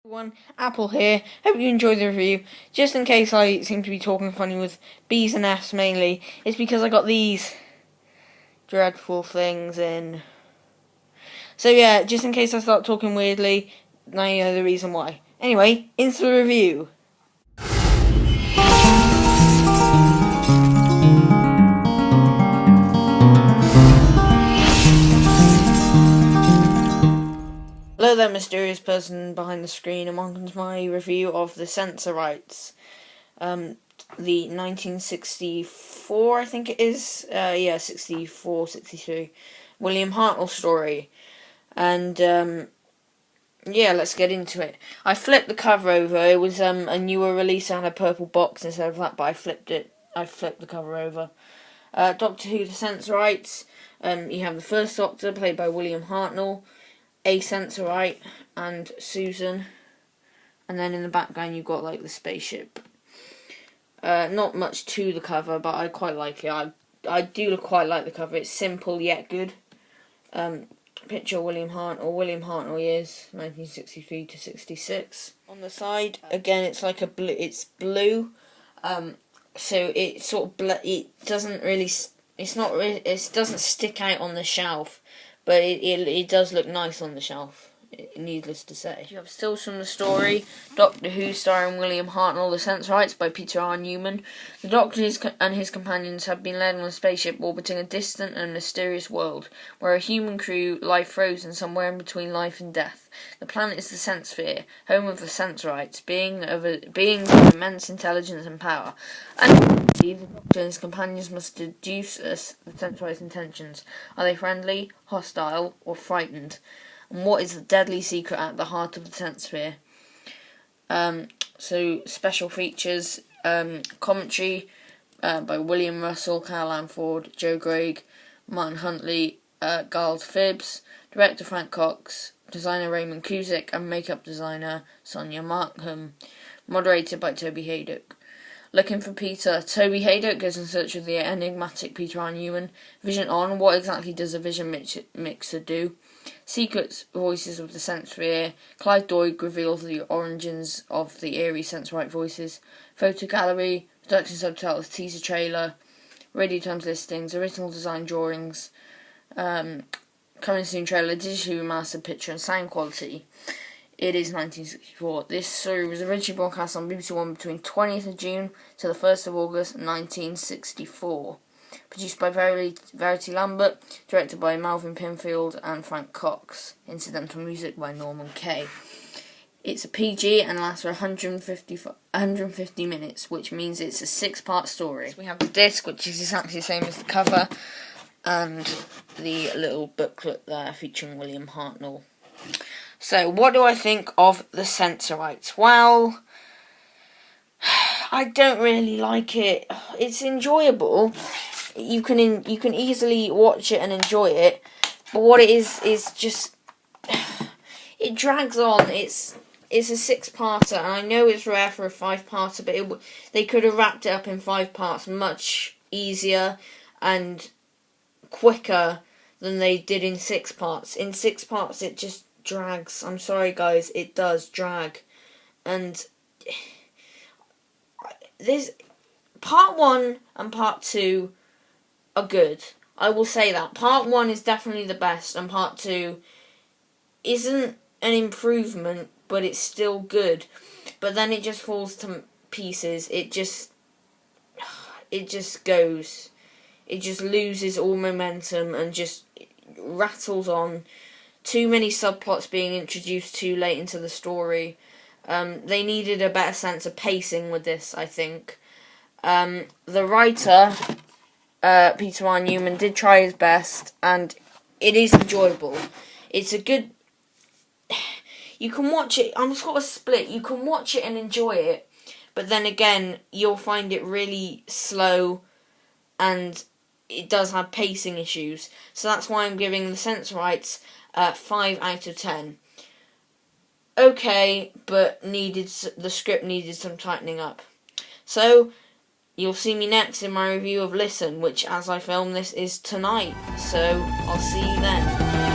Everyone, Apple here. Hope you enjoyed the review. Just in case I seem to be talking funny with B's and F's mainly, it's because I got these dreadful things in. So yeah, just in case I start talking weirdly, now you know the reason why. Anyway, into the review. Hello there, mysterious person behind the screen, and welcome to my review of the Sensorites. The 1964, I think it is, 64, 63, William Hartnell story. And, let's get into it. I flipped the cover over. It was a newer release. I had a purple box instead of that, but I flipped the cover over. Doctor Who, the Sensorites. You have the first Doctor, played by William Hartnell, a Sensorite, and Susan. And then in the background you've got like the spaceship. Not much to the cover, but I quite like it. I do quite like the cover. It's simple yet good. Picture William Hartnell. William Hartnell years 1963 to 66. On the side, again, it's like a blue. It's blue. So it sort of it doesn't really. It's not really. It doesn't stick out on the shelf, but it does look nice on the shelf. Needless to say. You have stills from the story, Doctor Who starring William Hartnell, The Sensorites by Peter R. Newman. The Doctor and his companions have been led on a spaceship orbiting a distant and mysterious world, where a human crew lie frozen somewhere in between life and death. The planet is the Senssphere, home of the Sensorites, beings of immense intelligence and power. And the Doctor and his companions must deduce the Sensorites' intentions. Are they friendly, hostile, or frightened? And what is the deadly secret at the heart of the Senssphere? So special features, commentary by William Russell, Carl Anford, Joe Grigg, Martin Huntley, Giles Phibbs, director Frank Cox, designer Raymond Cusick, and makeup designer Sonia Markham. Moderated by Toby Haydock. Looking for Peter, Toby Haydock goes in search of the enigmatic Peter R. Newman. Vision on, what exactly does a vision mixer do? Secrets, voices of the Senssphere. Clive Doig reveals the origins of the eerie Sensorite voices. Photo gallery, production subtitles, teaser trailer, radio times listings, original design drawings, coming soon trailer, digitally remastered picture and sound quality. It is 1964. This story was originally broadcast on BBC One between 20th of June to the 1st of August 1964. Produced by Verity Lambert, directed by Melvin Pinfield and Frank Cox. Incidental music by Norman Kay. It's a PG and lasts for 150 minutes, which means it's a 6-part story. So we have the disc, which is exactly the same as the cover, and the little booklet there featuring William Hartnell. So, what do I think of the Sensorites? Well, I don't really like it. It's enjoyable. You can easily watch it and enjoy it, but what it is just it drags on. It's a 6-parter, and I know it's rare for a 5-parter, but they could have wrapped it up in 5 parts much easier and quicker than they did in 6 parts. In 6 parts, it just drags. I'm sorry, guys, it does drag, and there's part 1 and part 2 are good. I will say that. Part 1 is definitely the best, and part 2 isn't an improvement, but it's still good. But then it just falls to pieces. It just goes. It just loses all momentum and just rattles on. Too many subplots being introduced too late into the story. They needed a better sense of pacing with this, I think. The writer, Peter R. Newman, did try his best, and it is enjoyable. It's a good... You can watch it... I'm sort of split. You can watch it and enjoy it, but then again, you'll find it really slow, and it does have pacing issues. So that's why I'm giving the Sensorites 5 out of 10. Okay, but the script needed some tightening up. So, you'll see me next in my review of Listen, which, as I film this, is tonight. So, I'll see you then.